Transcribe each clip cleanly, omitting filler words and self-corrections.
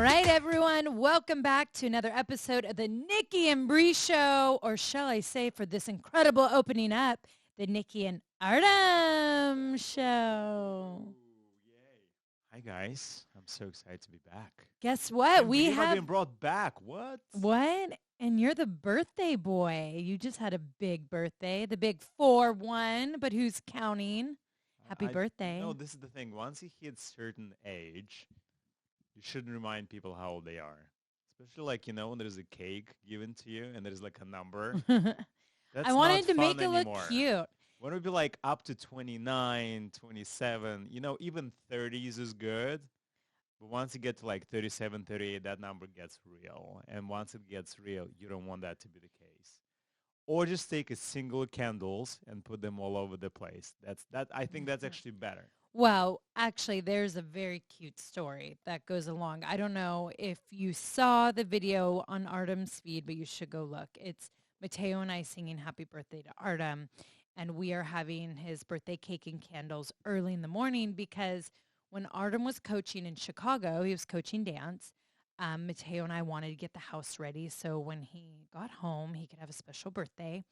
All right, everyone, welcome back to another episode of the Nikki and Brie Show, or shall I say, for this incredible opening up, the Nikki and Artem Show. Ooh, yay. Hi, guys. I'm so excited to be back. Guess what? We have been brought back. What? What? And you're the birthday boy. You just had a big birthday, the big 4-1, but who's counting? Happy birthday. No, this is the thing. Once you hit certain age, you shouldn't remind people how old they are. Especially like, when there's a cake given to you and there's like a number. That's I wanted to not make fun it anymore. look cute. When it would be like up to 29, 27, even 30s is good. But once you get to like 37, 38, that number gets real. And once it gets real, you don't want that to be the case. Or just take a single candles and put them all over the place. I think that's actually better. Well, actually, there's a very cute story that goes along. I don't know if you saw the video on Artem's feed, but you should go look. It's Matteo and I singing happy birthday to Artem. And we are having his birthday cake and candles early in the morning because when Artem was coaching in Chicago, he was coaching dance. Matteo and I wanted to get the house ready so when he got home, he could have a special birthday.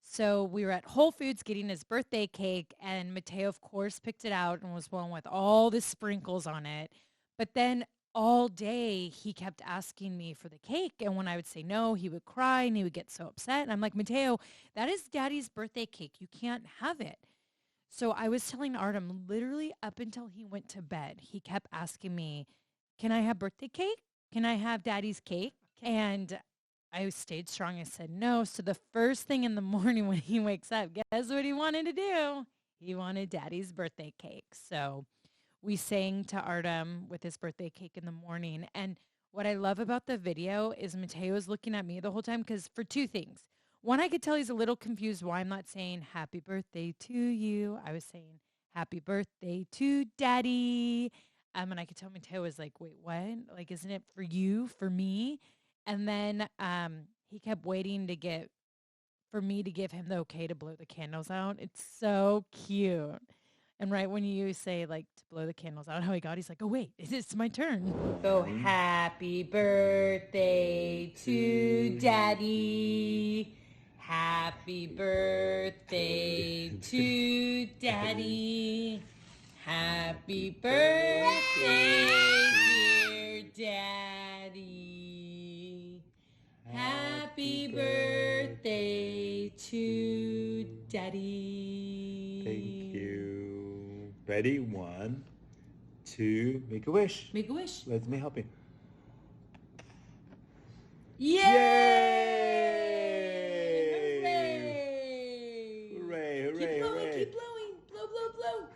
So we were at Whole Foods getting his birthday cake, and Matteo, of course, picked it out and was one with all the sprinkles on it. But then all day, he kept asking me for the cake. And when I would say no, he would cry and he would get so upset. And I'm like, Matteo, that is Daddy's birthday cake. You can't have it. So I was telling Artem literally up until he went to bed, he kept asking me, can I have birthday cake? Can I have Daddy's cake? And I stayed strong. I said no. So the first thing in the morning when he wakes up, guess what he wanted to do? He wanted Daddy's birthday cake. So we sang to Artem with his birthday cake in the morning. And what I love about the video is Matteo is looking at me the whole time because for two things. One, I could tell he's a little confused why I'm not saying happy birthday to you. I was saying happy birthday to Daddy. And I could tell Matteo was like, wait, what? Like, isn't it for you, for me? And then he kept waiting for me to give him the okay to blow the candles out. It's so cute. And right when you say like to blow the candles out, how he got, he's like, oh, wait, it's my turn. Go, happy birthday to Daddy. Happy birthday to Daddy. Happy birthday, dear Daddy. Happy birthday to Daddy. Thank you. Ready? 1, 2, make a wish. Make a wish. Let me help you. Yay! Yay! Hooray! Hooray! Keep blowing, hooray! keep blowing. Blow, blow, blow.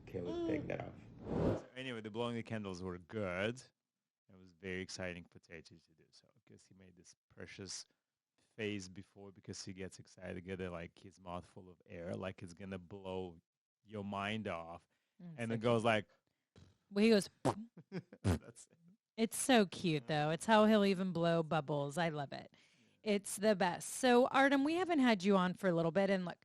Okay, let's take that off. So anyway, the blowing the candles were good. It was very exciting potato to do so because he made this precious face before because he gets excited to get like his mouth full of air, like it's gonna blow your mind off, and it goes like. Well, he goes. That's it. It's so cute, though. It's how he'll even blow bubbles. I love it. It's the best. So, Artem, we haven't had you on for a little bit. And look,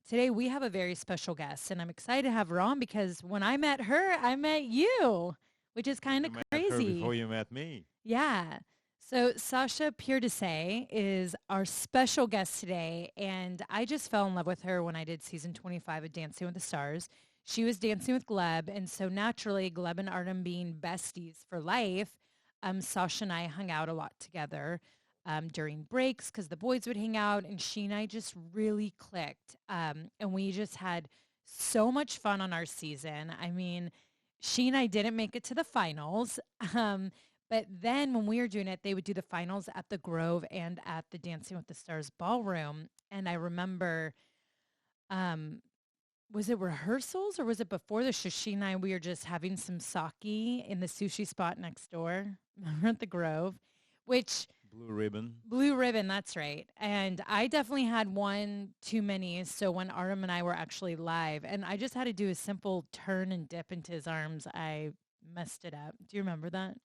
today we have a very special guest. And I'm excited to have her on because when I met her, I met you, which is kind of You met crazy. her before you met me. Yeah. So, Sasha Pieterse is our special guest today. And I just fell in love with her when I did season 25 of Dancing with the Stars. She was dancing with Gleb. And so, naturally, Gleb and Artem being besties for life, Sasha and I hung out a lot together during breaks because the boys would hang out, and she and I just really clicked. And we just had so much fun on our season. I mean, she and I didn't make it to the finals. But then when we were doing it, they would do the finals at the Grove and at the Dancing with the Stars ballroom. And I remember, was it rehearsals or was it before the show? She and I, we were just having some sake in the sushi spot next door. Remember at the Grove, which Blue Ribbon. Blue Ribbon, that's right. And I definitely had one too many. So when Artem and I were actually live, and I just had to do a simple turn and dip into his arms, I messed it up. Do you remember that?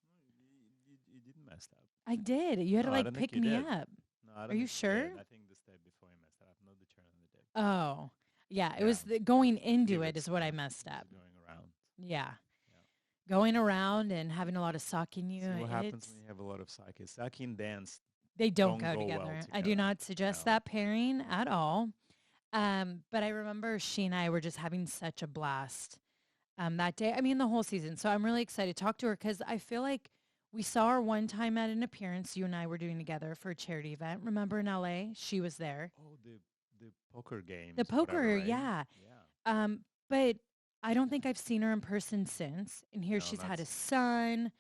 You didn't mess up. I did. You had No, to I like don't think pick you me did. up. No, I don't Are you think you did. sure? I think the step before you messed it up, not the turn on the dip. Oh, Yeah, it Yeah. was going into Give it is what I messed it up. going around. Yeah. Yeah. Going around and having a lot of sake in you. See what happens when you have a lot of sake. Sake and dance They don't don't go go together. well I do together. not suggest No. that pairing at all. But I remember she and I were just having such a blast that day. I mean, the whole season. So I'm really excited to talk to her because I feel like we saw her one time at an appearance you and I were doing together for a charity event. Remember in LA? She was there. Oh, the poker games. The poker, whatever, right? yeah. Yeah. But I don't think I've seen her in person since. And here No, she's not had a since. son.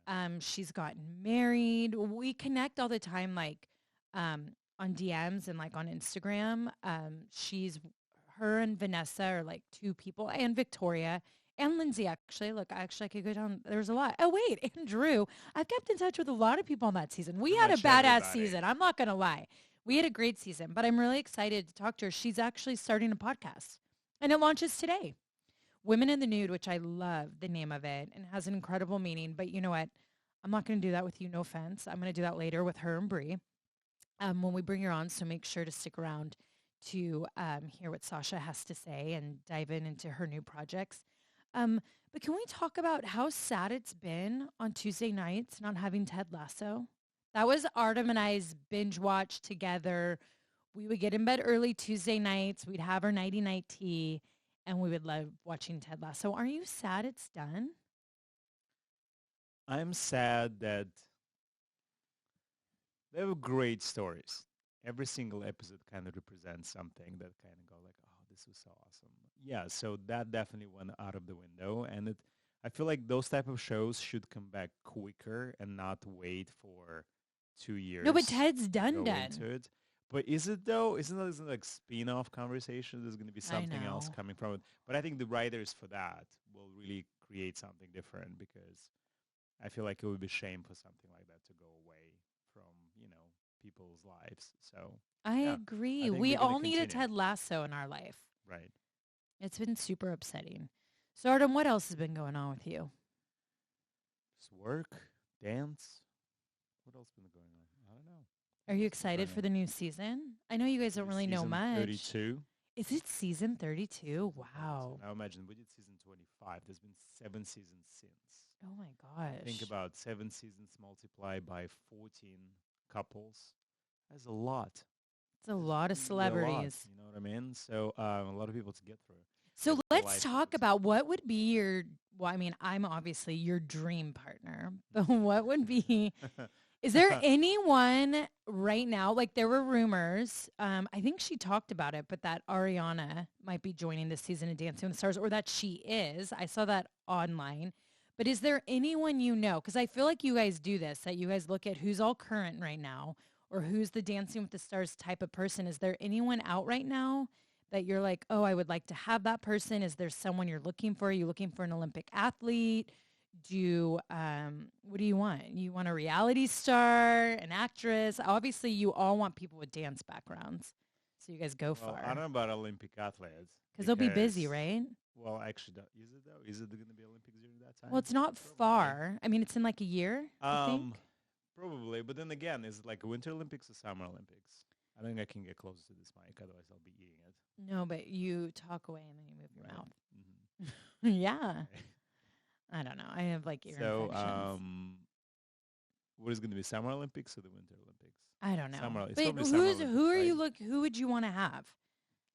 Yeah. She's gotten married. We connect all the time, like on DMs and like on Instagram. She's her and Vanessa are like two people, and Victoria and Lindsay. Actually, look, I could go down. There's a lot. Oh wait, and Drew. I've kept in touch with a lot of people on that season. We Pretty had a much badass everybody. season. I'm not gonna lie. We had a great season, but I'm really excited to talk to her. She's actually starting a podcast, and it launches today. Women in the Nude, which I love the name of it and has an incredible meaning. But you know what? I'm not going to do that with you. No offense. I'm going to do that later with her and Brie when we bring her on. So make sure to stick around to hear what Sasha has to say and dive into her new projects. But can we talk about how sad it's been on Tuesday nights not having Ted Lasso? That was Artem and I's binge watch together. We would get in bed early Tuesday nights. We'd have our nighty night tea, and we would love watching Ted Lasso. Are you sad it's done? I'm sad that they have great stories. Every single episode kind of represents something that kind of go like, oh, this was so awesome. Yeah, so that definitely went out of the window, and I feel like those type of shows should come back quicker and not wait for 2 years. No, but Ted's to done go into it. But is it though? Isn't it like spin-off conversation? There's going to be something else know. coming from it. But I think the writers for that will really create something different because I feel like it would be shame for something like that to go away from, people's lives. So I yeah, agree. I think We they're gonna all need a continue. Ted Lasso in our life. Right. It's been super upsetting. So, Artem, what else has been going on with you? Just work, dance. What else been going on? I don't know. Are you excited for the new season? I know you guys don't really know Season much. 32. Is it season 32? Wow. Now imagine we did season 25. There's been 7 seasons since. Oh my gosh. Think about 7 seasons multiplied by 14 couples. That's a lot. It's a lot of Really a lot, celebrities. you know what I mean? So a lot of people to get through. So That's let's life talk is. about what would be your, well, I mean, I'm obviously your dream partner, but what would be, is there anyone right now, like there were rumors, I think she talked about it, but that Ariana might be joining this season of Dancing with the Stars, or that she is. I saw that online. But is there anyone you know? Because I feel like you guys do this, that you guys look at who's all current right now or who's the Dancing with the Stars type of person. Is there anyone out right now that you're like, oh, I would like to have that person? Is there someone you're looking for? Are you looking for an Olympic athlete? What do you want? You want a reality star, an actress? Obviously, you all want people with dance backgrounds. So you guys go Well, far. I don't know about Olympic athletes. Because they'll be busy, right? Well, actually, is it though? Is it going to be Olympics during that time? Well, it's not far. I mean, it's in like a year, I think. Probably. But then again, is it like Winter Olympics or Summer Olympics? I think I can get close to this mic, otherwise I'll be eating it. No, but you talk away and then you move your Right. mouth. Mhm. Yeah. I don't know. I have like ear So, infections. what is going to be Summer Olympics or the Winter Olympics? I don't know. Summer, it's But probably Summer Olympics, who are you right? who would you want to have?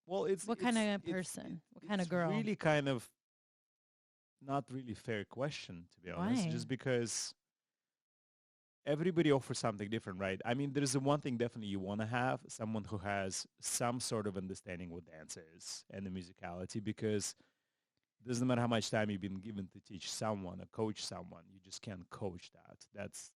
Well, What kind of person? What kind of girl? Really kind of not really fair question, to be honest. Why? Just because everybody offers something different, right? I mean, there's one thing definitely you want to have, someone who has some sort of understanding what dance is and the musicality, because it doesn't matter how much time you've been given to teach someone or coach someone, you just can't coach that. That's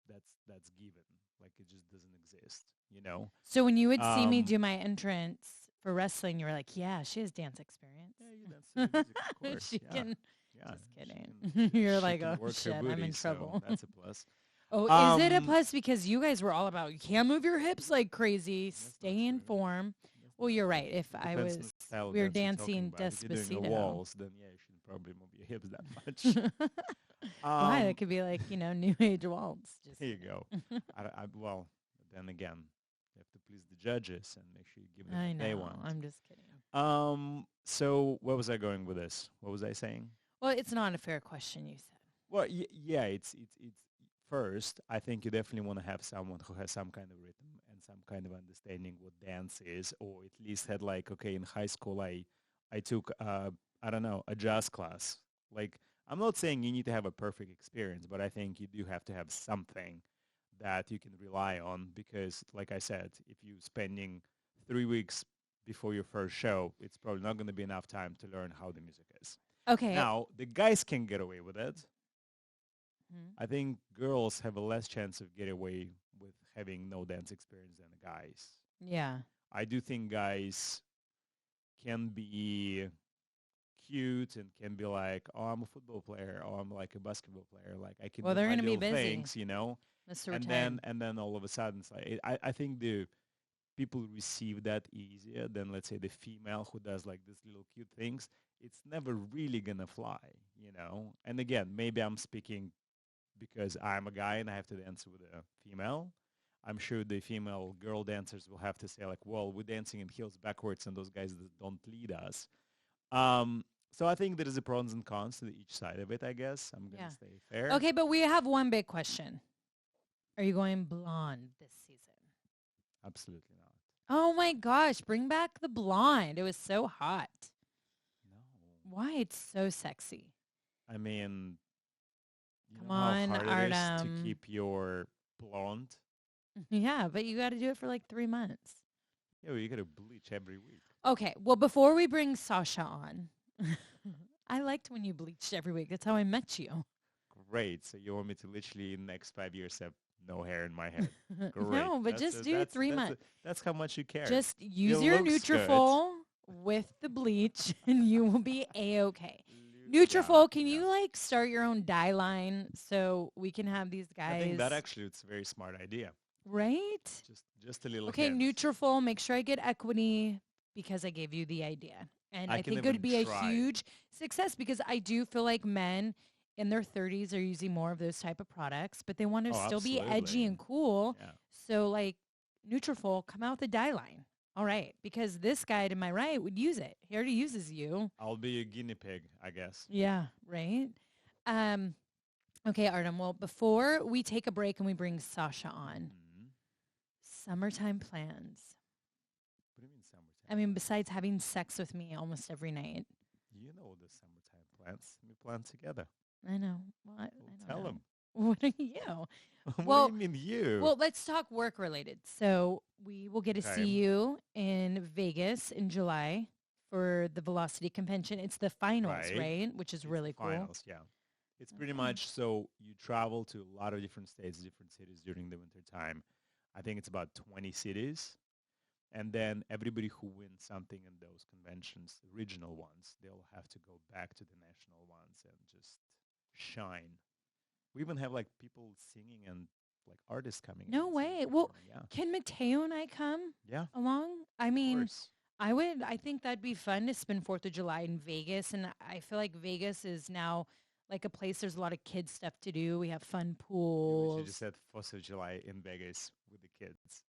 given. Like it just doesn't exist, you know? So when you would see me do my entrance for wrestling, you were like, yeah, she has dance experience. Yeah, you dance to music, of course. She yeah. can. Yeah, Just she kidding. can- You're she like, can oh work her shit, I'm in booty, so trouble. that's a plus. Oh, is it a plus because you guys were all about you can't move your hips like crazy, That's not stay in true. form. That's Well, not you're true. right. If It I depends on was, the style of we were dance you're talking dancing about. If you're doing the Despacito. waltz, then yeah, you shouldn't probably move your hips that much. Why? That could be like new age waltz. Just There you kidding. go. Well, then again, You have to please the judges and make sure you give them I what they know. want. I'm just kidding. So where was I going with this? What was I saying? Well, it's not a fair question, you said. Well, yeah, it's first, I think you definitely want to have someone who has some kind of rhythm and some kind of understanding what dance is, or at least had like, okay, in high school, I took, I don't know, a jazz class. Like, I'm not saying you need to have a perfect experience, but I think you do have to have something that you can rely on because, like I said, if you're spending 3 weeks before your first show, it's probably not going to be enough time to learn how the music is. Okay. Now, the guys can get away with it. Mhm. I think girls have a less chance of getting away with having no dance experience than the guys. Yeah. I do think guys can be cute and can be like, oh, I'm a football player, or I'm like a basketball player. Like I can Well, do they're my gonna be little busy. things, you know. Mr. And Retired. then all of a sudden, it's like, I think the people receive that easier than let's say the female who does like these little cute things. It's never really gonna fly, you know. And again, maybe I'm speaking because I'm a guy and I have to dance with a female. I'm sure the female girl dancers will have to say like, well, we're dancing in heels backwards and those guys don't lead us. So I think there is a pros and cons to each side of it, I guess. I'm going Yeah. to stay fair. Okay, but we have one big question. Are you going blonde this season? Absolutely not. Oh my gosh, bring back the blonde. It was so hot. No. Why? It's so sexy. I mean, you Come know how on, hard it is to Artem. keep your blonde? Yeah, but you got to do it for like 3 months. Yeah, well, you got to bleach every week. Okay, well, before we bring Sasha on, I liked when you bleached every week. That's how I met you. Great. So you want me to literally in the next 5 years have no hair in my head? Great. No, but just do 3 months. That's how much you care. Just use It your looks good. Nutrafol with the bleach, and you will be a-okay. Nutrafol, can you like start your own dye line so we can have these guys? I think that actually it's a very smart idea. Right? Just a little. Okay, hint. Nutrafol, make sure I get equity because I gave you the idea. And I can think it would even be try. a huge success because I do feel like men in their 30s are using more of those type of products, but they want to still be edgy absolutely. and cool. Yeah. So like Nutrafol, come out with a dye line. All right, because this guy to my right would use it. He already uses you. I'll be a guinea pig, I guess. Yeah, right. Okay, Artem. Well, before we take a break and we bring Sasha on, summertime plans. What do you mean summertime? I mean, besides having sex with me almost every night. You know the summertime plans. We plan together. I know. Well, I don't Tell know. them. What are you? What do you mean you? Well, let's talk work related. So we will get to see you in Vegas in July for the Velocity Convention. It's the finals, right? Which is really cool. Finals, yeah. It's pretty much so you travel to a lot of different states, different cities during the winter time. I think it's about 20 cities. And then everybody who wins something in those conventions, the regional ones, they'll have to go back to the national ones and just shine. We even have like people singing and like artists coming. No way. Well, can Matteo and I come along? I mean, I think that'd be fun to spend 4th of July in Vegas. And I feel like Vegas is now like a place there's a lot of kids stuff to do. We have fun pools. You just said 4th of July in Vegas with the kids.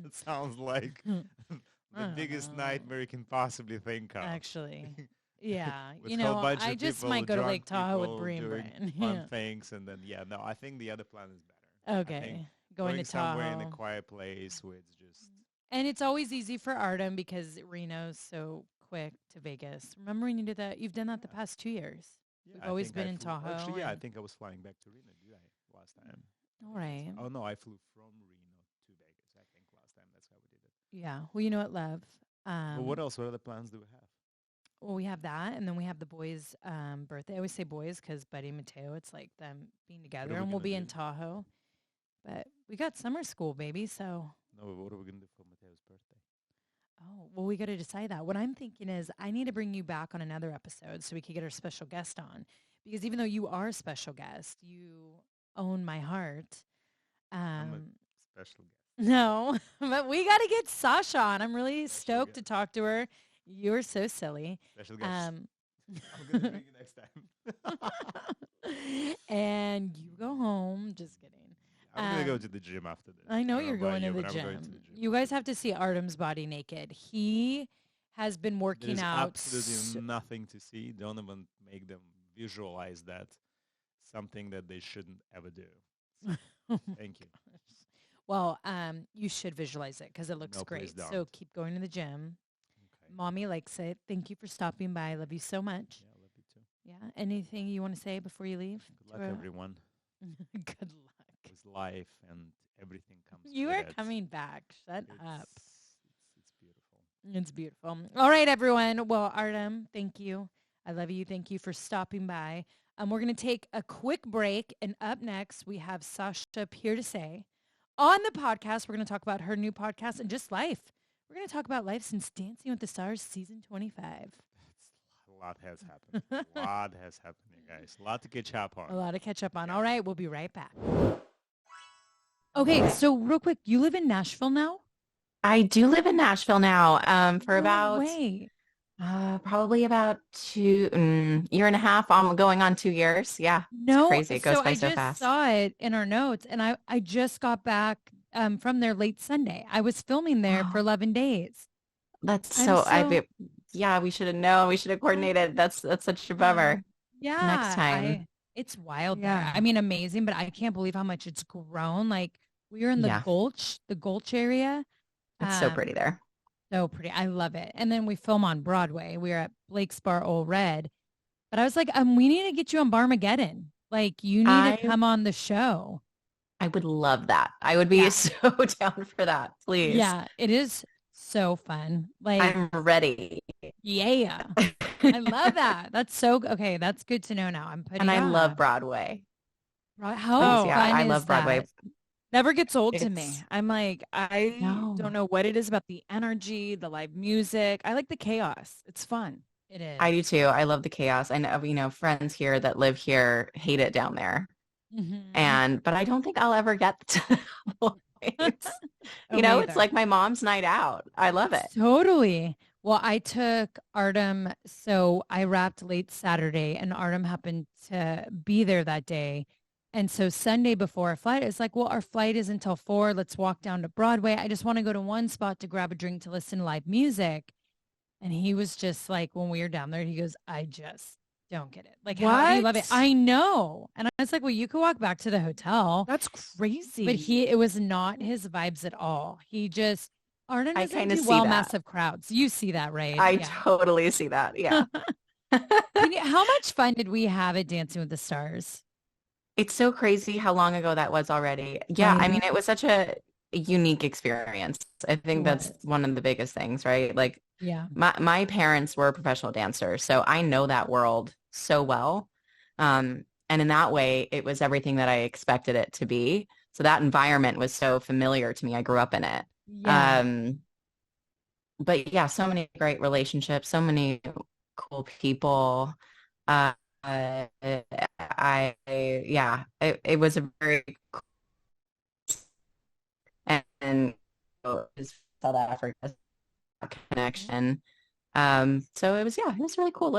It sounds like the biggest nightmare you can possibly think of. Actually. Yeah. You know, I just might go to Lake Tahoe with Brie and Brian. Fun things. And then, no, I think the other plan is better. Okay. Going to Tahoe. Somewhere in a quiet place where it's just... And it's always easy for Artem because Reno's so quick to Vegas. Remember when you did that? You've done that the past 2 years. Yeah, We've always been in Tahoe. Actually, I think I was flying back to Reno, did I, last time? All right. Oh, no, I flew from Reno to Vegas, I think, last time. That's how we did it. Yeah. Well, you know what, love? Well, what else? What other plans do we have? Well, we have that, and then we have the boys' birthday. I always say boys because Buddy and Matteo, it's like them being together, and we'll be in Tahoe. But we got summer school, baby, so... No, what are we going to do for Matteo's birthday? Oh, well, we got to decide that. What I'm thinking is I need to bring you back on another episode so we could get our special guest on. Because even though you are a special guest, you own my heart. I'm a special guest. No, but we got to get Sasha on. I'm really stoked to talk to her. You're so silly. Special guest. I'm going to bring you next time. And you go home. Just kidding. I'm going to go to the gym after this. I know I don't you're about going you, to the but I'm going to gym. the gym You guys have to see Artem's body naked. He has been working There's out. absolutely nothing to see. Don't even make them visualize that. Something that they shouldn't ever do. So, thank you. Well, you should visualize it because it looks No, please great. don't. So keep going to the gym. Okay. Mommy likes it. Thank you for stopping by. I love you so much. Yeah, I love you too. Yeah. Anything you want to say before you leave? Good luck, everyone. Good luck. With life and everything comes. You with are it. coming back. Shut up. It's beautiful. It's beautiful. All right, everyone. Well, Artem, thank you. I love you. Thank you for stopping by. We're going to take a quick break. And up next, we have Sasha Pieterse on the podcast. We're going to talk about her new podcast and just life. We're going to talk about life since Dancing with the Stars season 25. A lot has happened. A lot has happened, you guys. A lot to catch up on. A lot to catch up on. Yeah. All right, we'll be right back. Okay, so real quick, you live in Nashville now? I do live in Nashville now for No about way. probably about year and a half. I'm going on 2 years. Yeah, No, it's crazy. It goes by I so just fast. saw it in our notes, and I just got back from there late Sunday. I was filming there for 11 days. That's I'm yeah, we should have known. We should have coordinated. That's such a bummer. Yeah, Next time. it's wild Yeah. there. I mean, amazing, but I can't believe how much it's grown. Like we were in the Yeah. Gulch area. It's so pretty there. So pretty. I love it. And then we film on Broadway. We were at Blake's Bar Old Red. But I was like, we need to get you on Barmageddon. Like you need to come on the show. I would love that. I would be so down for that. Please. Yeah, it is so fun. Like I'm ready. Yeah. I love that. That's so okay. That's good to know now. I'm putting And I it love up. Broadway. How fun I is love Broadway. that? Never gets old to me. It's- I'm like, I No. don't know what it is about the energy, the live music. I like the chaos. It's fun. It is. I do too. I love the chaos. I know, friends here that live here hate it down there. Mhm. But I don't think I'll ever get to that point. Oh, It's neither. like my mom's night out. I love it. Totally. Well, I took Artem, so I wrapped late Saturday and Artem happened to be there that day. And so Sunday before our flight, it's like, well, our flight is until 4. Let's walk down to Broadway. I just want to go to one spot to grab a drink to listen to live music. And he was just like, when we were down there, he goes, I just don't get it. Like, how do you love it? What? I know. And I was like, well, you could walk back to the hotel. That's crazy. But it was not his vibes at all. He just, Arden I doesn't kinda do see well that. massive crowds. You see that, right? I Yeah. totally see that. Yeah. How much fun did we have at Dancing with the Stars? It's so crazy how long ago that was already. Yeah. I mean, it was such a unique experience. I think that's one of the biggest things, right? Like Yeah. my parents were professional dancers, so I know that world so well. And in that way, it was everything that I expected it to be. So that environment was so familiar to me. I grew up in it. Yeah. But yeah, so many great relationships, so many cool people. It was a very cool and it was South Africa connection. So it was really cool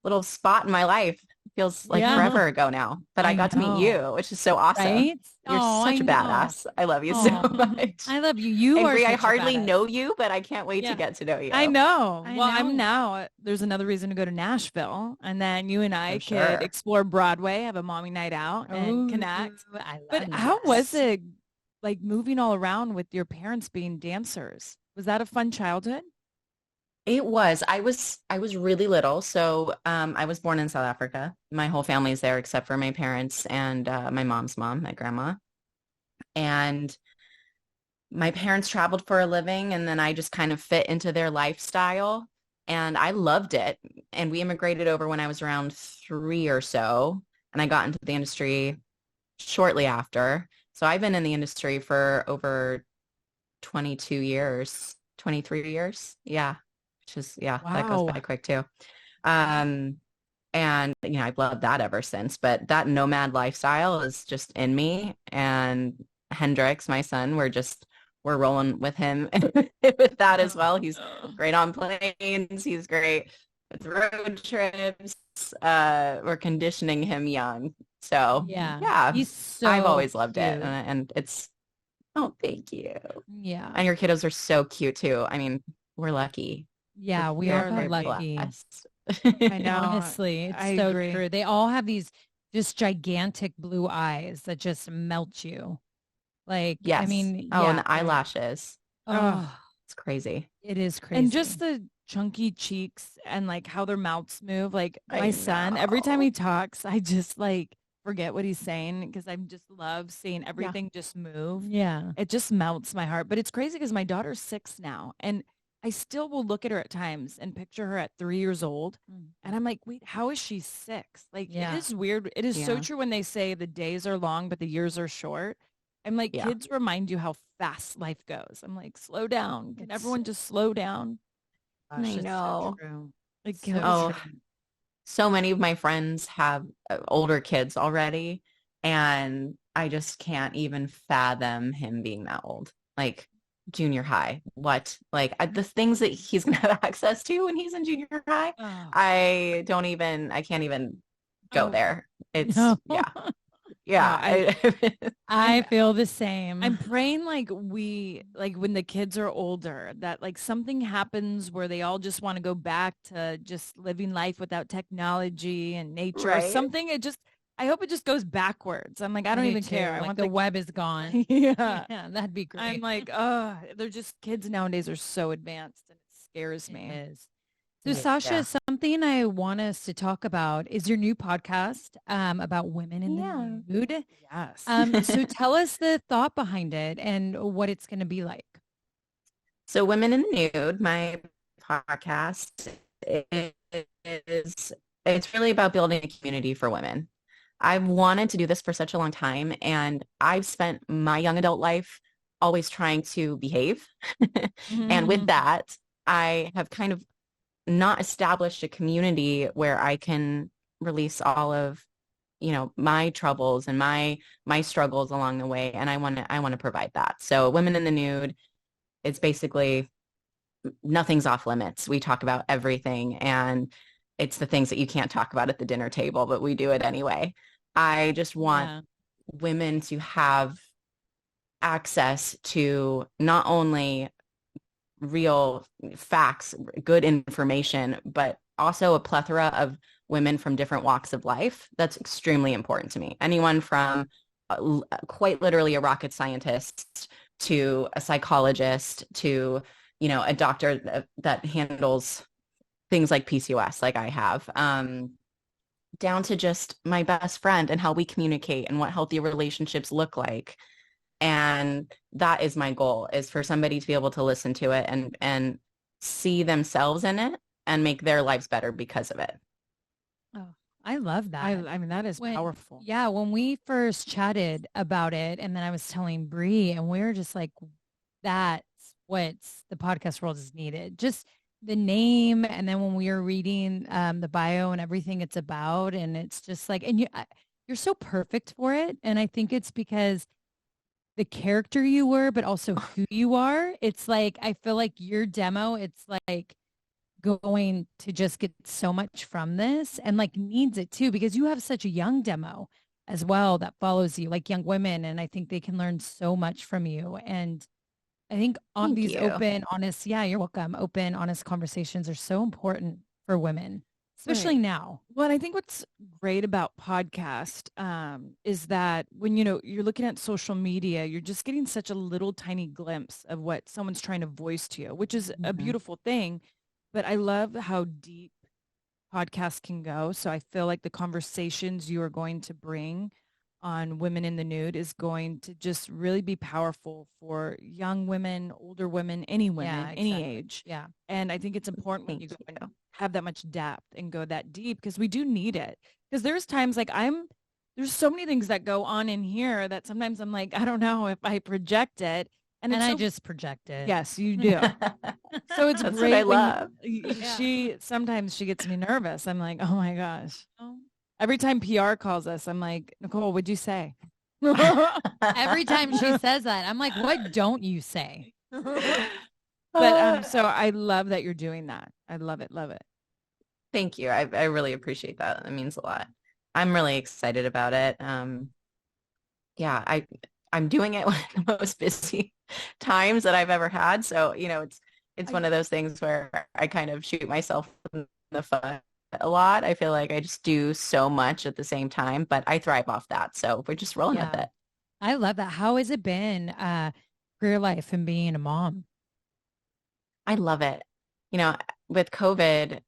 little spot in my life. Feels like forever ago now, but I got to meet you, which is so awesome. Right? You're such a badass. I love you so much. I love you. You And are Brie, I such a hardly badass. know you, but I can't wait to get to know you. I know. I Well, know. I'm now. There's another reason to go to Nashville, and then you and I For could sure. explore Broadway, have a mommy night out, and connect. Ooh, I love But that. how was it, like moving all around with your parents being dancers? Was that a fun childhood? It was. I was really little. So I was born in South Africa. My whole family's there except for my parents and my mom's mom, my grandma. And my parents traveled for a living, and then I just kind of fit into their lifestyle. And I loved it. And we immigrated over when I was around 3 or so. And I got into the industry shortly after. So I've been in the industry for over 22 years, 23 years. Yeah. Which is, that goes by quick too. And, I've loved that ever since. But that nomad lifestyle is just in me. And Hendrix, my son, we're rolling with him with that as well. He's great on planes. He's great with road trips. We're conditioning him young So yeah, He's so I've always loved it. cute. And it's, oh, thank you. Yeah. And your kiddos are so cute too. I mean, we're lucky. Yeah, we We're are very lucky. blessed. I know. Honestly, it's I so agree. true. They all have these just gigantic blue eyes that just melt you. Like, Yes. I mean, Oh, yeah. and the eyelashes. Oh, It's crazy. it is crazy. And just the chunky cheeks and like how their mouths move. Like I my son, every time know. he talks, I just like forget what he's saying because I just love seeing everything just move. yeah. It just melts my heart. But it's crazy because my daughter's 6 now and I still will look at her at times and picture her at 3 years old. And I'm like, wait, how is she 6? Like, Yeah. it is weird. It is so Yeah. true when they say the days are long, but the years are short. I'm like, Yeah. kids remind you how fast life goes. I'm like, slow down. Can everyone just slow down? Gosh, I it's so know. true. Like, So Oh, true. so many of my friends have older kids already, and I just can't even fathom him being that old. Like junior high. What? Like the things that he's gonna have access to when he's in junior high. Oh. I can't even go Oh, there. It's No. yeah. I feel the same. I'm praying like when the kids are older, that like something happens where they all just want to go back to just living life without technology and nature or Right. something. I hope it just goes backwards. I'm like, I don't do even too. care. I Like want the web is gone. yeah. Yeah, that'd be great. I'm like, oh, they're just kids nowadays are so advanced and it scares me. It is. So Yeah. Sasha, something I want us to talk about is your new podcast about women in the nude. Yes. So tell us the thought behind it and what it's going to be like. So Women in the Nude, my podcast it's really about building a community for women. I've wanted to do this for such a long time, and I've spent my young adult life always trying to behave. And with that, I have kind of not established a community where I can release all of, my troubles and my struggles along the way. And I want to provide that. So Women in the Nude, it's basically nothing's off limits. We talk about everything, and it's the things that you can't talk about at the dinner table, but we do it anyway. I just want women to have access to not only real facts, good information, but also a plethora of women from different walks of life. That's extremely important to me. Anyone from quite literally a rocket scientist to a psychologist to, a doctor that handles things like PCOS, like I have, down to just my best friend and how we communicate and what healthy relationships look like. And that is my goal, is for somebody to be able to listen to it and see themselves in it and make their lives better because of it. Oh, I love that. I mean, that is powerful. Yeah. When we first chatted about it, and then I was telling Brie, and we were just like, that's what the podcast world is needed. Just the name. And then when we were reading the bio and everything it's about, and it's just like, and you're so perfect for it. And I think it's because the character you were, but also who you are. It's like, I feel like your demo, it's like going to just get so much from this, and like needs it too, because you have such a young demo as well that follows you, like young women. And I think they can learn so much from you. And I think on Thank these you. open, honest, you're welcome. Open, honest conversations are so important for women, especially now. Well, I think what's great about podcast is that when, you're looking at social media, you're just getting such a little tiny glimpse of what someone's trying to voice to you, which is a beautiful thing. But I love how deep podcasts can go. So I feel like the conversations you are going to bring on Women in the Nude is going to just really be powerful for young women, older women, any women, any age. Yeah. And I think it's important when you go and have that much depth and go that deep, because we do need it. Because there's times like there's so many things that go on in here that sometimes I'm like, I don't know if I project it. And I just project it. Yes, you do. So it's That's great. what I love. Sometimes she gets me nervous. I'm like, oh my gosh. Every time PR calls us, I'm like, Nicole, what'd you say? Every time she says that, I'm like, what don't you say? But so I love that you're doing that. I love it. Love it. Thank you. I really appreciate that. It means a lot. I'm really excited about it. Yeah, I'm doing it one of the most busy times that I've ever had. So, it's one of those things where I kind of shoot myself in the foot a lot. I feel like I just do so much at the same time, but I thrive off that. So we're just rolling with it. I love that. How has it been, career life and being a mom? I love it. With COVID,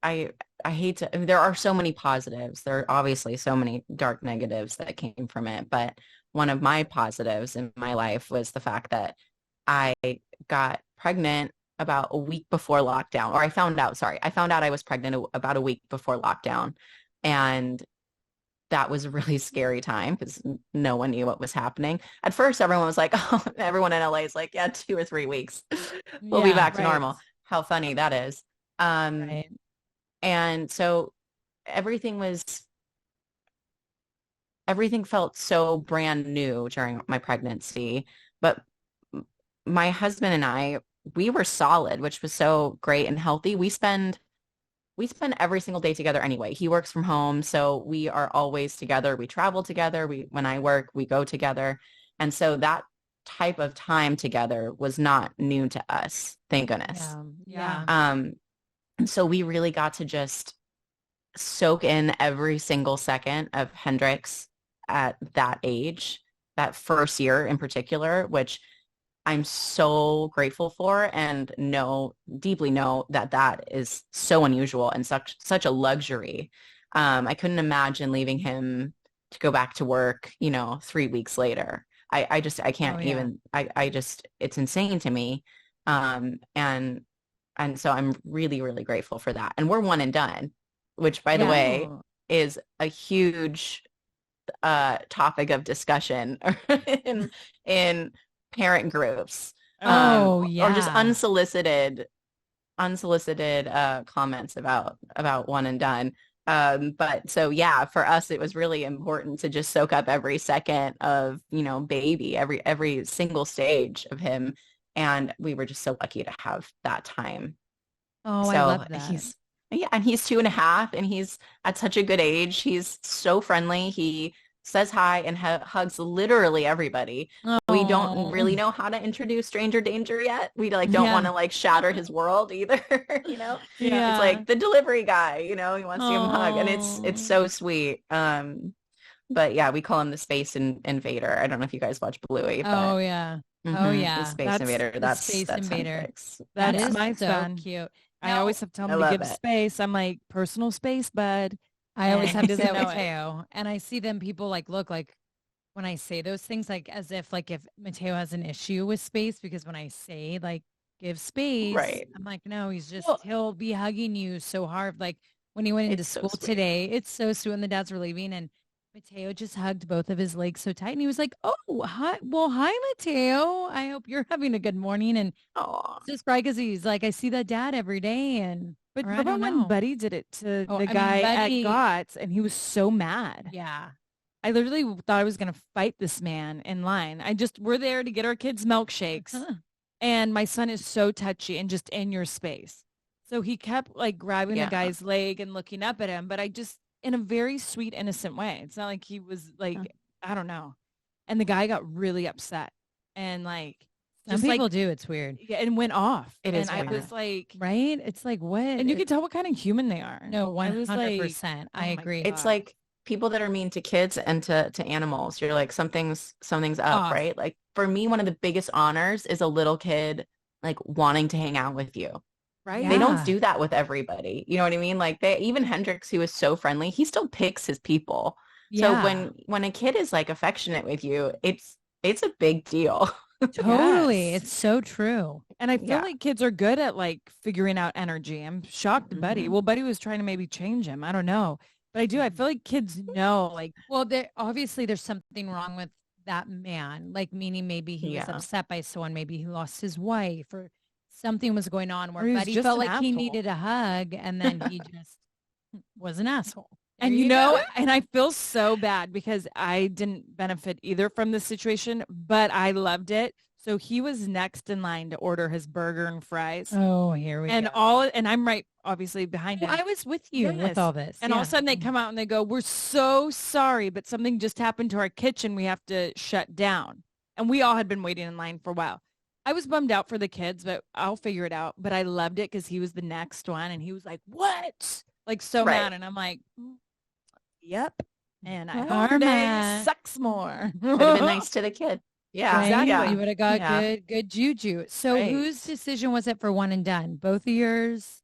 I hate to, there are so many positives. There are obviously so many dark negatives that came from it. But one of my positives in my life was the fact that I got pregnant about a week before lockdown, or I found out I was pregnant about a week before lockdown. And that was a really scary time because no one knew what was happening. At first, everyone was like, oh, everyone in LA is like, yeah, 2 or 3 weeks. We'll be back to normal. How funny that is. And so everything felt so brand new during my pregnancy, but my husband and I, we were solid, which was so great and healthy. We spend every single day together anyway. He works from home, so we are always together. We travel together. When I work, we go together. And so that type of time together was not new to us, thank goodness. Yeah. And so we really got to just soak in every single second of Hendrix at that age, that first year in particular, which I'm so grateful for and deeply know that is so unusual and such a luxury. I couldn't imagine leaving him to go back to work, 3 weeks later. I can't even, it's insane to me. And so I'm really, really grateful for that. And we're one and done, which by the way is a huge topic of discussion in parent groups. Or just unsolicited comments about one and done. But so for us, it was really important to just soak up every second of, baby, every single stage of him. And we were just so lucky to have that time. Oh, so I love that. And he's 2.5 and he's at such a good age. He's so friendly. He says hi and hugs literally everybody. We don't really know how to introduce stranger danger yet. We don't want to shatter his world either. It's like the delivery guy, he wants to give him a hug, and it's so sweet. But yeah, we call him the space invader. I don't know if you guys watch Bluey. But, the space invader. That's space invader. Hendrix. That is my so son. cute. I always have to tell him to give space. I'm like, personal space, bud. I always have to say Matteo. And I see them people look like when I say those things, as if if Matteo has an issue with space, because when I say give space, I'm like, no, he'll be hugging you so hard. Like when he went into school today, it's so sweet when the dads were leaving and Matteo just hugged both of his legs so tight and he was like, oh, hi. Well, hi, Matteo. I hope you're having a good morning. And just right because he's like, I see that dad every day. But remember when Buddy did it to the guy at GOTS and he was so mad. Yeah. I literally thought I was going to fight this man in line. we're there to get our kids milkshakes. And my son is so touchy and just in your space. So he kept grabbing the guy's leg and looking up at him. But in a very sweet, innocent way. It's not like he was I don't know. And the guy got really upset and some people do. It's weird. Yeah, and went off. It is. I was like, right? It's like what? And you can tell what kind of human they are. No, 100%. I agree. It's like people that are mean to kids and to animals. You're like, something's up, right? Like for me, one of the biggest honors is a little kid wanting to hang out with you. Right. Yeah. They don't do that with everybody. You know what I mean? Even Hendrix, who is so friendly, he still picks his people. Yeah. So when a kid is affectionate with you, it's a big deal. Totally. Yes. It's so true. And I feel like kids are good at figuring out energy. I'm shocked Buddy. Well, Buddy was trying to maybe change him. I don't know. But I feel like kids know well, obviously there's something wrong with that man. Meaning maybe he was upset by someone. Maybe he lost his wife or something was going on where Buddy felt like he needed a hug and then he just was an asshole. And and I feel so bad because I didn't benefit either from this situation, but I loved it So he was next in line to order his burger and fries. Oh, here we And go. and I'm right, obviously, behind him. I was with you with Yes. all this. And all of a sudden they come out and they go, we're so sorry, but something just happened to our kitchen. We have to shut down. And we all had been waiting in line for a while. I was bummed out for the kids, but I'll figure it out. But I loved it because he was the next one. And he was like, what? Like so mad. And I'm like, yep. And I hope your day sucks more. Would have been nice to the kid. Yeah, exactly. Yeah. You would have got good juju. So whose decision was it for one and done? Both of yours?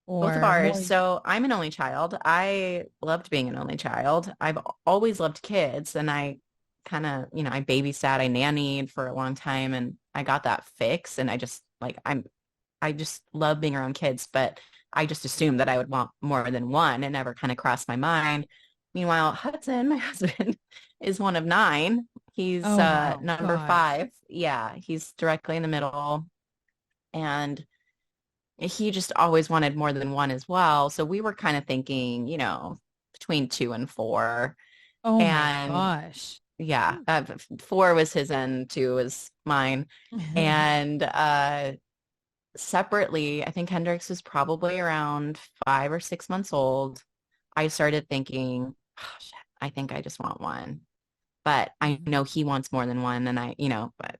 Or both of ours. So I'm an only child. I loved being an only child. I've always loved kids, and I kind of, I babysat, I nannied for a long time, and I got that fix. And I just I just love being around kids, but I just assumed that I would want more than one. It never kind of crossed my mind. Meanwhile, Hudson, my husband, is one of 9. He's number 5. Yeah, he's directly in the middle. And he just always wanted more than one as well. So we were kind of thinking, between 2 and 4. Oh my gosh. Yeah. 4 was his and 2 was mine. And separately, I think Hendrix was probably around 5 or 6 months old. I started thinking, oh, shit, I think I just want one. But I know he wants more than one. And but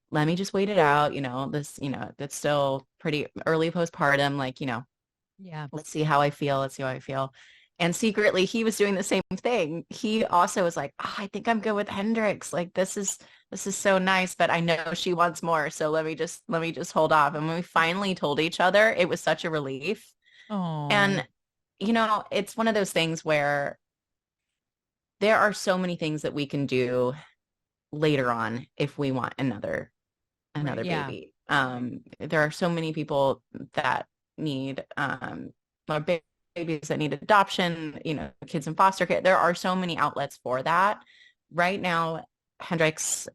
let me just wait it out. This, that's still pretty early postpartum. Like, let's see how I feel. Let's see how I feel. And secretly he was doing the same thing. He also was like, oh, I think I'm good with Hendrix. Like, this is so nice, but I know she wants more. So let me just hold off. And when we finally told each other, it was such a relief. Oh. And, it's one of those things where there are so many things that we can do later on if we want another baby. There are so many people that need babies that need adoption, kids in foster care. There are so many outlets for that. Right now, Hendrix,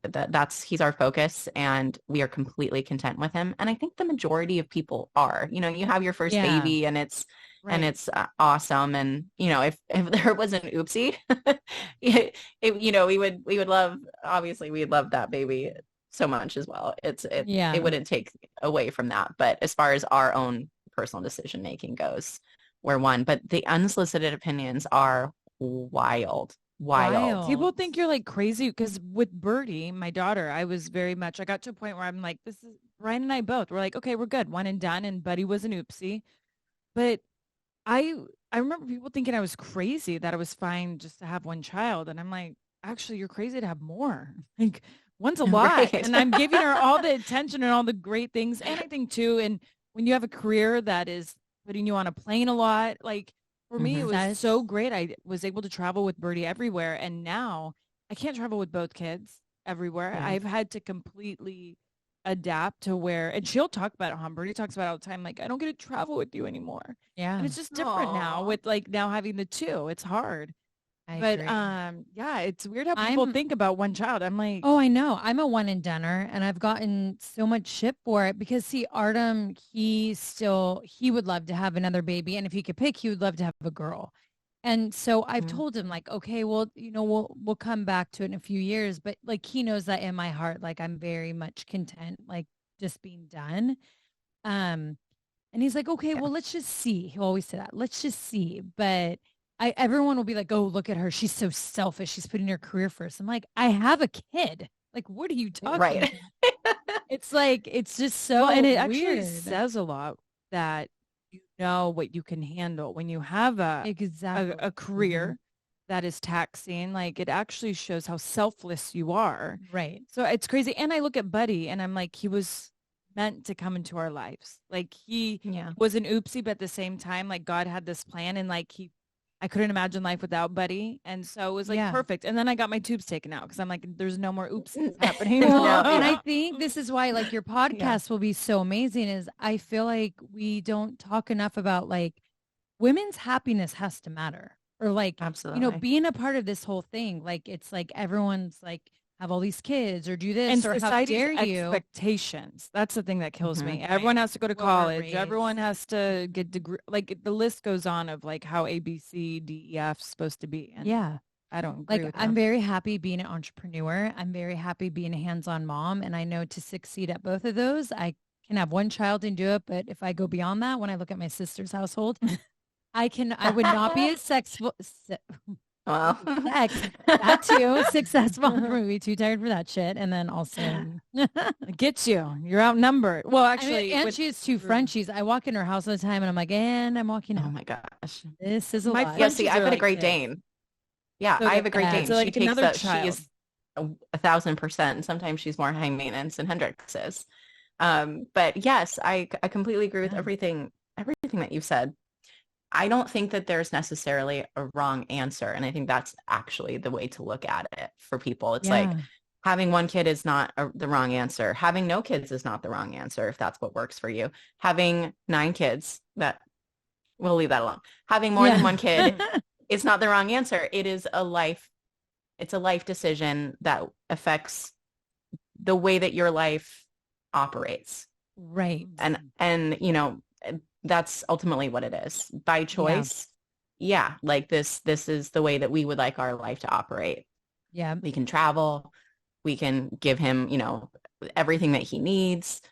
he's our focus, and we are completely content with him. And I think the majority of people are. You have your first baby, and it's awesome. And if there was an oopsie, we would love. Obviously, we'd love that baby so much as well. It wouldn't take away from that. But as far as our own personal decision making goes, we're one. But the unsolicited opinions are wild. People think you're like crazy because with Birdie, my daughter, I got to a point where I'm like, this is Ryan and I both. We're like, okay, we're good. One and done. And Buddy was an oopsie. But I remember people thinking I was crazy, that it was fine just to have one child. And I'm like, actually, you're crazy to have more. Like, one's a lot. Right. And I'm giving her all the attention and all the great things. And I think too, and when you have a career that is putting you on a plane a lot, like for me, it was so great. I was able to travel with Birdie everywhere. And now I can't travel with both kids everywhere. Yeah. I've had to completely adapt to where, and she'll talk about it. Birdie talks about it all the time. Like, I don't get to travel with you anymore. Yeah. And it's just different now with like now having the 2. It's hard. I agree. It's weird how people think about one child. I'm like, oh, I know. I'm a one and doneer, and I've gotten so much shit for it because see, Artem, he would love to have another baby, and if he could pick, he would love to have a girl. And so I've told him like, okay, well, we'll come back to it in a few years, but like he knows that in my heart, like I'm very much content, like just being done. And he's like, okay, well, let's just see. He'll always say that. Let's just see, but. Everyone will be like, oh, look at her. She's so selfish. She's putting her career first. I'm like, I have a kid. Like, what are you talking about? It's like, it's just so and it weird. Actually says a lot that you know what you can handle when you have a career that is taxing. Like, it actually shows how selfless you are. Right. So it's crazy. And I look at Buddy and I'm like, he was meant to come into our lives. Like he was an oopsie, but at the same time, like God had this plan, and like I couldn't imagine life without Buddy. And so it was like perfect. And then I got my tubes taken out because I'm like, there's no more oopsies happening. And I think this is why like your podcast will be so amazing is I feel like we don't talk enough about like women's happiness has to matter, or like, absolutely, being a part of this whole thing. Like, it's like, everyone's like, have all these kids or do this, and or how dare you. Expectations. That's the thing that kills me. Everyone has to go to college. Everyone has to get degree. Like the list goes on of like how A, B, C, D, E, F is supposed to be. And I don't agree Like, with I'm that. very happy being an entrepreneur. I'm very happy being a hands-on mom. And I know to succeed at both of those, I can have one child and do it. But if I go beyond that, when I look at my sister's household, I would not be as sexful, Well, that too, successful. I'm going to be too tired for that shit. And then also, It gets you. You're outnumbered. Well, actually, and she has two Frenchies. I walk in her house all the time and I'm like, and I'm walking oh out. my gosh. This is a My lot. Yeah, see, Frenchies I've are got a like Great kids. Dane. Yeah, So I have a Great they're Dane. bad. So She like takes another she child. is 1,000%. And sometimes she's more high maintenance than Hendrix is. But yes, I completely agree with Yeah. everything that you've said. I don't think that there's necessarily a wrong answer. And I think that's actually the way to look at it for people. It's like having one kid is not the wrong answer. Having no kids is not the wrong answer if that's what works for you. Having 9 kids, we'll leave that alone. Having more than one kid is not the wrong answer. It's a life decision that affects the way that your life operates. Right. And you know, that's ultimately what it is. By choice, yeah, like this is the way that we would like our life to operate. Yeah. We can travel, we can give him, you know, everything that he needs.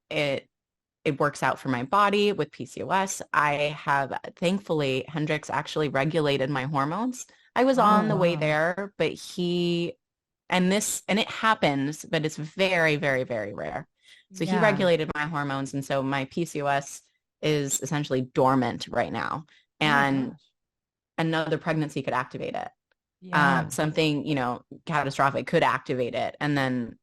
It works out for my body with PCOS. I have, thankfully, Hendrix actually regulated my hormones. I was on the way there, but and it happens, but it's very, very, very rare. So he regulated my hormones. And so my PCOS is essentially dormant right now. And another pregnancy could activate it. Yeah. Something, you know, catastrophic could activate it. And then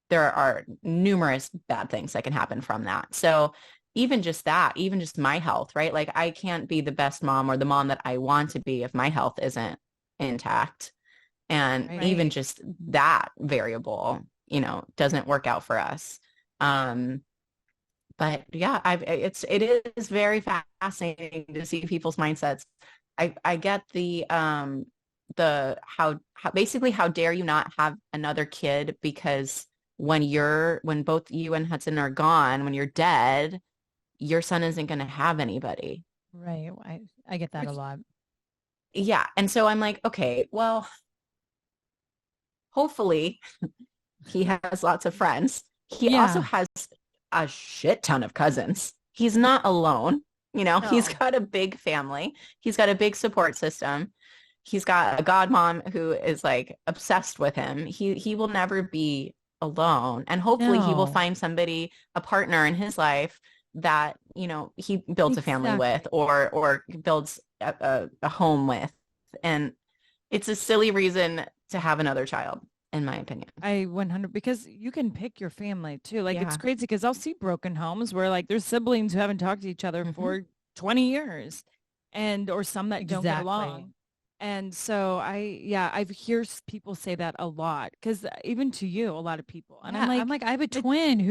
there are numerous bad things that can happen from that. So even just my health, right? Like I can't be the best mom or the mom that I want to be if my health isn't intact. And even just that variable, you know, doesn't work out for us. But yeah, it is very fascinating to see people's mindsets. I get the how basically how dare you not have another kid, because when both you and Hudson are gone, when you're dead, your son isn't going to have anybody. Right. I get that a lot. Yeah. And so I'm like, okay, well, hopefully he has lots of friends. He also has a shit ton of cousins. He's not alone. You know, he's got a big family. He's got a big support system. He's got a godmom who is like obsessed with him. He will never be alone. And hopefully he will find somebody, a partner in his life that, you know, he builds a family with or builds a home with. And it's a silly reason to have another child, in my opinion. I 100, because you can pick your family too. Like it's crazy because I'll see broken homes where like there's siblings who haven't talked to each other for 20 years or some that don't get along. And so I've heard people say that a lot, because even to you, a lot of people. And I'm like, I have a twin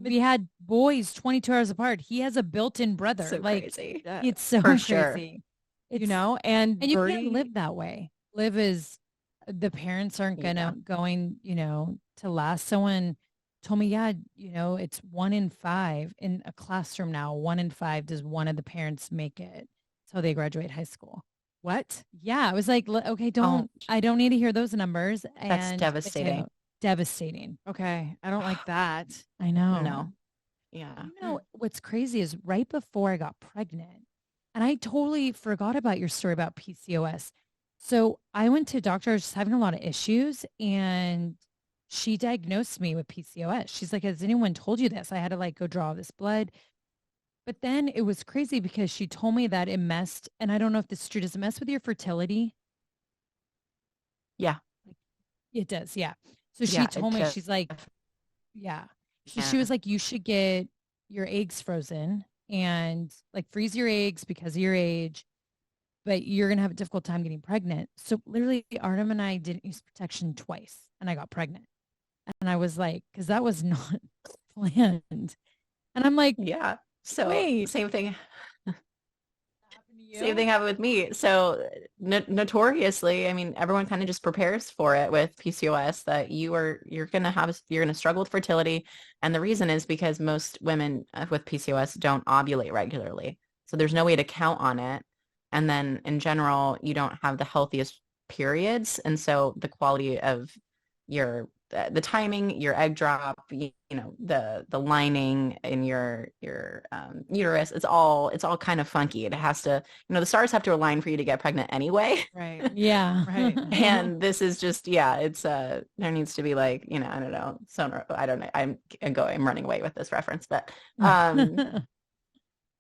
we had boys 22 hours apart. He has a built-in brother. So like crazy. It's so For crazy. sure. You know, and you can't live that way. Live is the parents aren't going, you know, to last. Someone told me, you know, it's 1 in 5 in a classroom now. 1 in 5 does one of the parents make it till they graduate high school. What? Yeah. I was like, okay, I don't need to hear those numbers. That's devastating. Devastating. Okay. I don't like that. I know. No. Yeah. You know, what's crazy is right before I got pregnant, and I totally forgot about your story about PCOS. So I went to a doctor. I was just having a lot of issues, and she diagnosed me with PCOS. She's like, has anyone told you this? I had to like go draw this blood. But then it was crazy because she told me that it messed, and I don't know if this is true, does it mess with your fertility? Yeah. It does. Yeah. So she told me, she's like, she was like, you should get your eggs frozen and like freeze your eggs because of your age, but you're going to have a difficult time getting pregnant. So literally Artem and I didn't use protection twice and I got pregnant. And I was like, because that was not planned. And I'm like, yeah. So wait. Same thing. Same thing happened with me. So notoriously, I mean, everyone kind of just prepares for it with PCOS, that you're going to struggle with fertility. And the reason is because most women with PCOS don't ovulate regularly. So there's no way to count on it. And then in general, you don't have the healthiest periods. And so the quality of your the timing, your egg drop, the lining in your uterus, it's all kind of funky. It has to, the stars have to align for you to get pregnant anyway. Right. Yeah. Right. And this is just, it's there needs to be like, I don't know, I don't know. I'm running away with this reference, but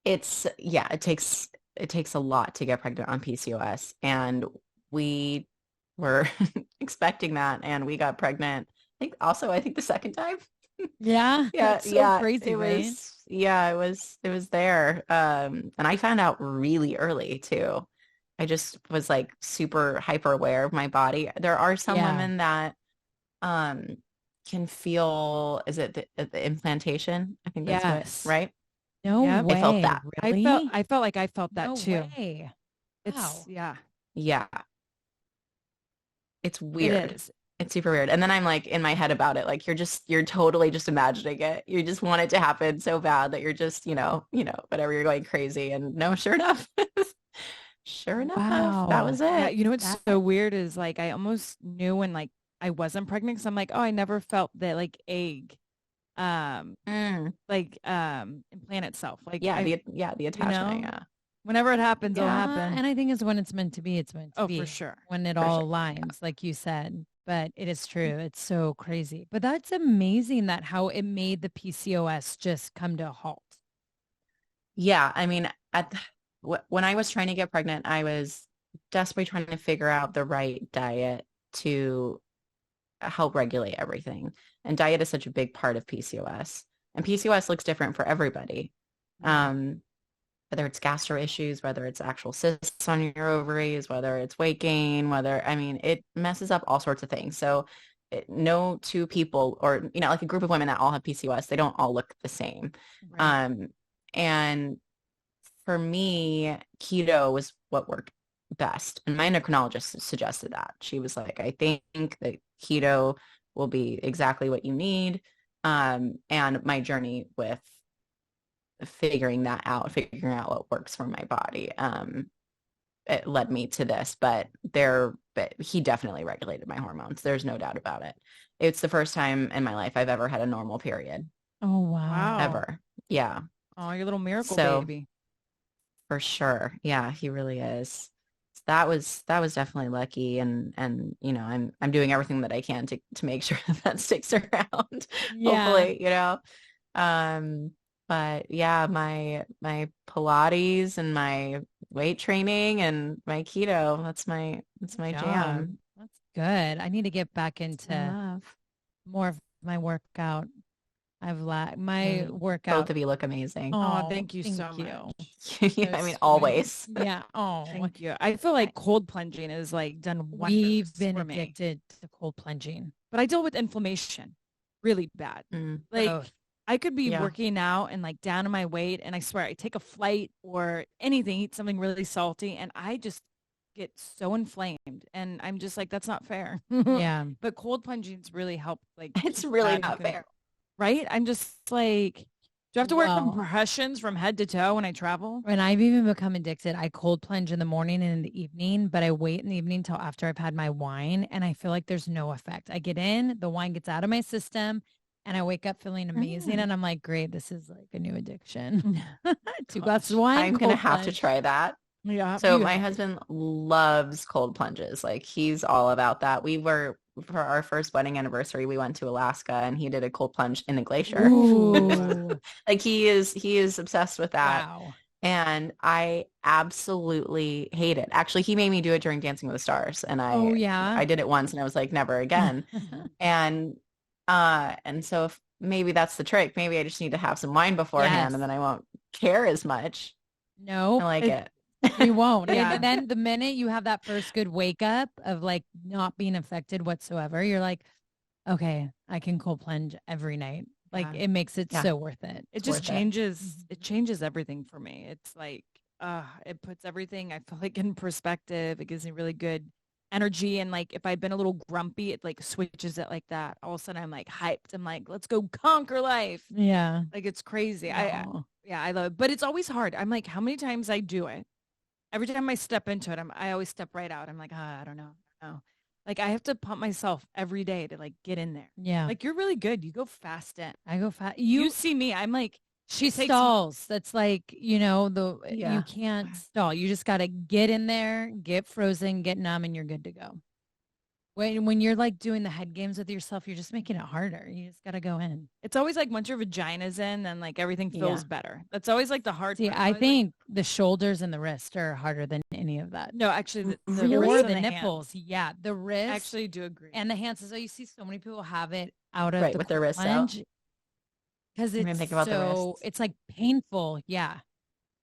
it takes a lot to get pregnant on PCOS, and we were expecting that, and we got pregnant. I think the second time. Yeah. That's so crazy, it was there. And I found out really early too. I just was like super hyper aware of my body. There are some women that can feel, is it the implantation? I think that's what, right? No way. I felt that. Really? I felt like I felt that no too. Way. It's wow. Yeah. It's weird. It is. It's super weird. And then I'm like in my head about it. Like you're totally just imagining it. You just want it to happen so bad that you're just, whatever, you're going crazy. And no, sure enough, Wow. that was it. Yeah, what's so weird is like I almost knew when like I wasn't pregnant, because I'm like, oh, I never felt that like egg implant itself. Like the attachment. Yeah. Whenever it happens, it'll happen. And I think it's when it's meant to be, it's meant to be. Oh, for sure. When it all aligns, like you said. But it is true. It's so crazy. But that's amazing that how it made the PCOS just come to a halt. Yeah. I mean, when I was trying to get pregnant, I was desperately trying to figure out the right diet to help regulate everything. And diet is such a big part of PCOS. And PCOS looks different for everybody. Whether it's gastro issues, whether it's actual cysts on your ovaries, whether it's weight gain, it messes up all sorts of things. So no two people, or, like a group of women that all have PCOS, they don't all look the same. Right. And for me, keto was what worked best. And my endocrinologist suggested that. She was like, I think that keto will be exactly what you need. And my journey with figuring out what works for my body, it led me to this. But he definitely regulated my hormones. There's no doubt about it. It's the first time in my life I've ever had a normal period. Oh, wow. Ever. Yeah. Oh, your little miracle baby. For sure. Yeah, he really is. That was definitely lucky, and I'm doing everything that I can to make sure that sticks around. Yeah. Hopefully, but yeah, my Pilates and my weight training and my keto, that's my jam. That's good. I need to get back into more of my workout. My workout. Both of you look amazing. Oh, thank you so much. I mean, always. Yeah. Oh, thank you. I feel like cold plunging is like done wonders. We've been addicted to cold plunging, but I deal with inflammation really bad. Like I could be working out and like down on my weight, and I swear I take a flight or anything, eat something really salty, and I just get so inflamed, and I'm just like, that's not fair. Yeah. But cold plunging's really helped. Like it's really not fair. Right? I'm just like, do I have to wear compressions from head to toe when I travel? And I've even become addicted. I cold plunge in the morning and in the evening, but I wait in the evening till after I've had my wine, and I feel like there's no effect. I get in, the wine gets out of my system, and I wake up feeling amazing. And I'm like, great, this is like a new addiction. 2 glasses of wine. I'm going to have to try that. Yeah. So my husband loves cold plunges. Like he's all about that. For our first wedding anniversary, we went to Alaska, and he did a cold plunge in the glacier. Like he is obsessed with that. Wow. And I absolutely hate it. Actually, he made me do it during Dancing with the Stars. And I did it once, and I was like, never again. And so if maybe that's the trick. Maybe I just need to have some wine beforehand, and then I won't care as much. No, I like it. You won't. And then the minute you have that first good wake up of like not being affected whatsoever, you're like, okay, I can cold plunge every night. Like it makes it so worth it. It just changes. It changes everything for me. It's like, it puts everything, I feel like, in perspective. It gives me really good energy. And like, if I've been a little grumpy, it like switches it like that. All of a sudden I'm like hyped. I'm like, let's go conquer life. Yeah. Like it's crazy. I love it. But it's always hard. I'm like, how many times I do it, every time I step into it, I always step right out. I'm like, I don't know. Like I have to pump myself every day to like get in there. Yeah. Like you're really good. You go fast in. I go fast. You see me. I'm like, She it takes stalls. That's like, you Yeah. can't stall. You just got to get in there, get frozen, get numb, and you're good to go. When you're like doing the head games with yourself, you're just making it harder. You just got to go in. It's always like once your vagina's in, then like everything feels better. That's always like the hard See, part. I think the shoulders and the wrist are harder than any of that. No, actually, the Really? Or wrists the and nipples. hands. Yeah, the wrist. I actually do agree. And the hands. So you see so many people have it out of Right, the with their wrists out. plunge. Because I didn't it's think about the wrists. it's like painful. Yeah.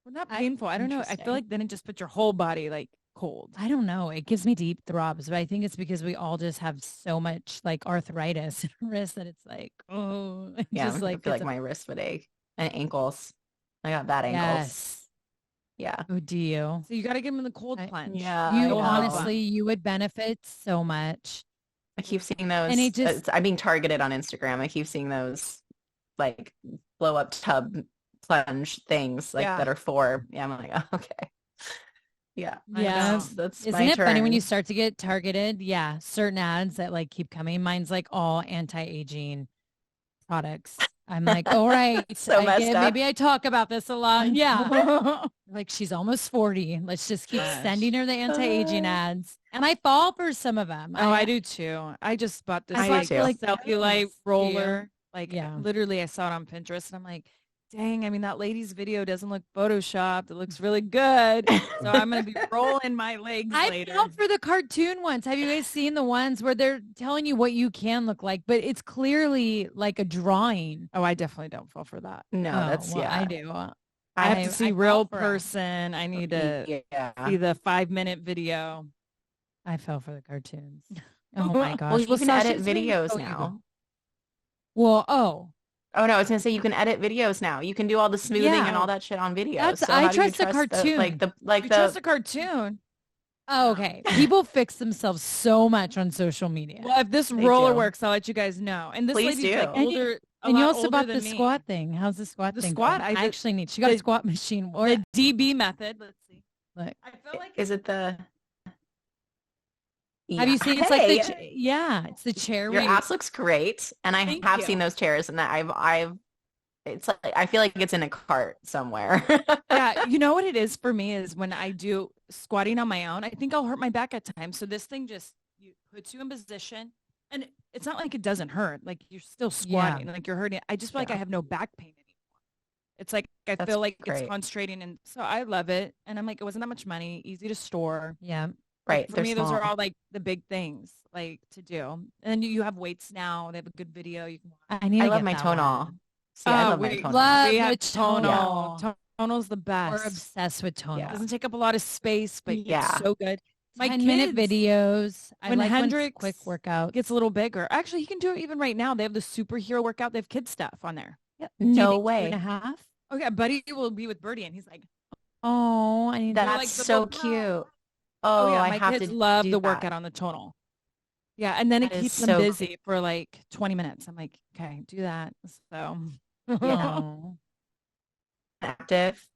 Well, not painful. I don't know. I Interesting. feel like then it just puts your whole body like cold. I don't know. It gives me deep throbs, but I think it's because we all just have so much like arthritis in our wrists that it's like, oh, it Yeah, just I like feel gets like my wrists would ache and ankles. I got bad ankles. yes. Yeah. Oh, do you? So you got to give them the cold I- plunge. Yeah. You I know. honestly, you would benefit so much. I keep seeing those. And it just- I'm being targeted on Instagram. I keep seeing those like blow up tub plunge things like that are for. Yeah, I'm like, oh, okay. Yeah. Yeah. That's Isn't my it funny when you turn. start to get targeted? Yeah. Certain ads that like keep coming. Mine's like all anti-aging products. I'm like, all right. So I messed get it. up. Maybe I talk about this a lot. Yeah. Like she's almost 40. Let's just keep Gosh. sending her the anti-aging ads. And I fall for some of them. Oh, I do too. I just bought this I do like too. cellulite Yes. roller. Like Yeah. literally I saw it on Pinterest and I'm like, dang, I mean, that lady's video doesn't look photoshopped. It looks really good. So I'm going to be rolling my legs I later. fell for the cartoon ones. Have you guys seen the ones where they're telling you what you can look like, but it's clearly like a drawing? Oh, I definitely don't fall for that. No, Oh, that's well, yeah. I do. I have to I see fall real for 'em. person. I need to Yeah. see the 5-minute video. I fell for the cartoons. Oh my gosh. Well, you can Sasha, edit is there any- videos oh, you go. now. Well, Oh no, I was gonna say you can edit videos now. You can do all the smoothing and Yeah. all that shit on videos. That's- So I how do you trust the cartoon. You trust a cartoon. okay. People fix themselves so much on social media. Well, if this They roller do. works, I'll let you guys know. And this Please lady's like do. older. And you also older bought than the me. squat thing. How's the squat The thing? squat, going? I I did- actually need. She got a the- squat machine. Or The DB method. Let's see. look. I feel like Is it the? Have you Yeah. seen? It's like the Hey, yeah. It's the chair. your where you- ass looks great, and I Thank have you. seen those chairs, and I've. It's like I feel like it's in a cart somewhere. yeah, you know what it is for me is when I do squatting on my own, I think I'll hurt my back at times. So this thing just puts you in position, and it's not like it doesn't hurt. Like you're still squatting, like you're hurting. I just feel like I Yeah. have no back pain anymore. It's like I That's feel like great. it's concentrating, and so I love it. And I'm like, it wasn't that much money, easy to store. Yeah. Right. For they're me, those are small. all like the big things like to do. And you have weights now. They have a good video. You can watch. I need. I to love get my that tonal. one. See, I Oh, love my we tonal. love We have the tonal. tonal. Tonal's the We're best. obsessed with tonal. Yeah. Doesn't take up a lot of space, but Yeah. it's so good. My 10-minute kids, videos. I when like when it's Hendrix quick workout. gets a little bigger. Actually, he can do it even right now. They have the superhero workout. They have kid stuff on there. No 2.5. Oh yeah, Buddy will be with Birdie, and he's like, Oh, I need. That's like the so little- cute. "Oh, Oh, yeah, I my have kids to love do the that. workout on the tonal." Yeah, and then it That is keeps them so busy for like 20 minutes. I'm like, okay, do that. So Oh. Active.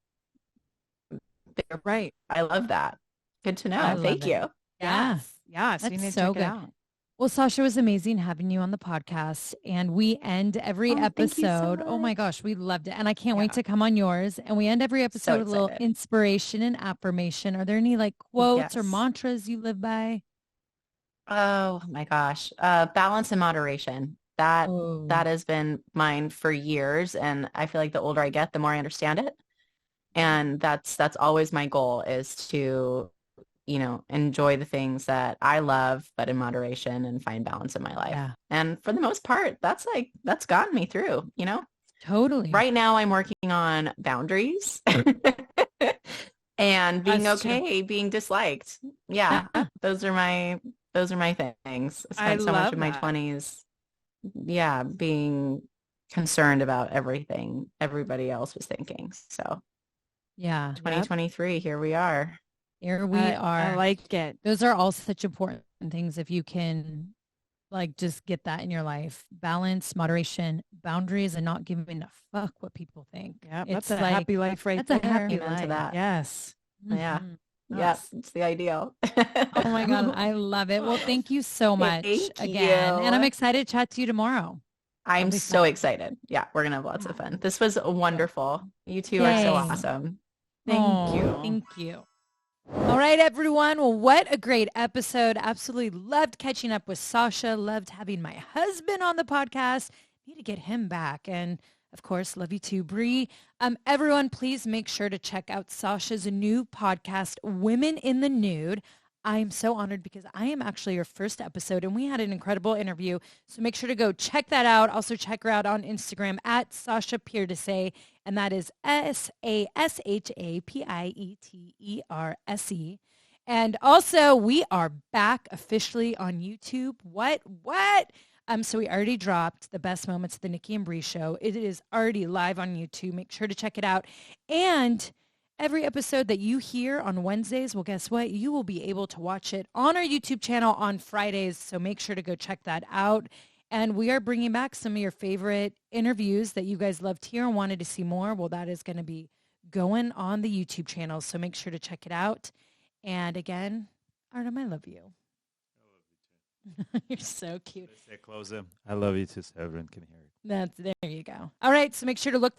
right. I love that. Good to know. I love Thank it. you. Yeah. Yes. You That's need to so check good. it out. Well, Sasha, it was amazing having you on the podcast. And we end every Oh, thank you so episode. Oh my much. gosh, we loved it. And I can't Yeah. wait to come on yours. And we end every episode with a little excited. inspiration and affirmation. Are there any like quotes or Yes. mantras you live by? Oh my gosh. Balance and moderation. That Oh, has been mine for years. And I feel like the older I get, the more I understand it. And that's always my goal is to, enjoy the things that I love, but in moderation and find balance in my life. yeah, And for the most part, that's gotten me through, totally. Right now I'm working on boundaries and being Us too. okay, being disliked. Yeah. Those are my things. I I spent so much love of my that. 20s, being concerned about everything everybody else was thinking. So Yeah. 2023, here we are. Here we are. I like it. Those are all such important things if you can like just get that in your life. Balance, moderation, boundaries, and not giving a fuck what people think. Yeah, It's that's a like- happy life right that's a there. happy Into life. that. Yes. Yeah. Mhm. Yes, it's the ideal. Oh my God, I love it. Well, thank you so much Thank again. And I'm you. excited to chat to you tomorrow. I'm be so fun. excited. Yeah, we're gonna have lots of fun. This was wonderful. You two are so Yay. awesome. Thank you. Thank you. All right, everyone. Well, what a great episode. Absolutely loved catching up with Sasha. Loved having my husband on the podcast. Need to get him back. And of course, love you too, Brie. Everyone, please make sure to check out Sasha's new podcast, Women in the Nude. I am so honored because I am actually your first episode and we had an incredible interview. So make sure to go check that out. Also check her out on Instagram at Sasha Pieterse. And that is SASHAPIETERSE. And also we are back officially on YouTube. What? So we already dropped the best moments of the Nikki and Brie show. It is already live on YouTube. Make sure to check it out. And every episode that you hear on Wednesdays, well, guess what? You will be able to watch it on our YouTube channel on Fridays. So make sure to go check that out. And we are bringing back some of your favorite interviews that you guys loved here and wanted to see more. Well, that is going to be going on the YouTube channel. So make sure to check it out. And again, Artem, I love you. You're so cute. Let's say closer. I love you too, so everyone can hear it. There you go. All right, so make sure to look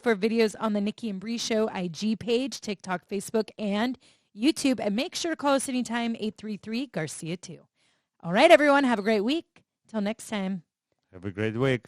for videos on the Nikki and Brie Show IG page, TikTok, Facebook, and YouTube. And make sure to call us anytime, 833-GARCIA2. All right, everyone, have a great week. Till next time. Have a great week.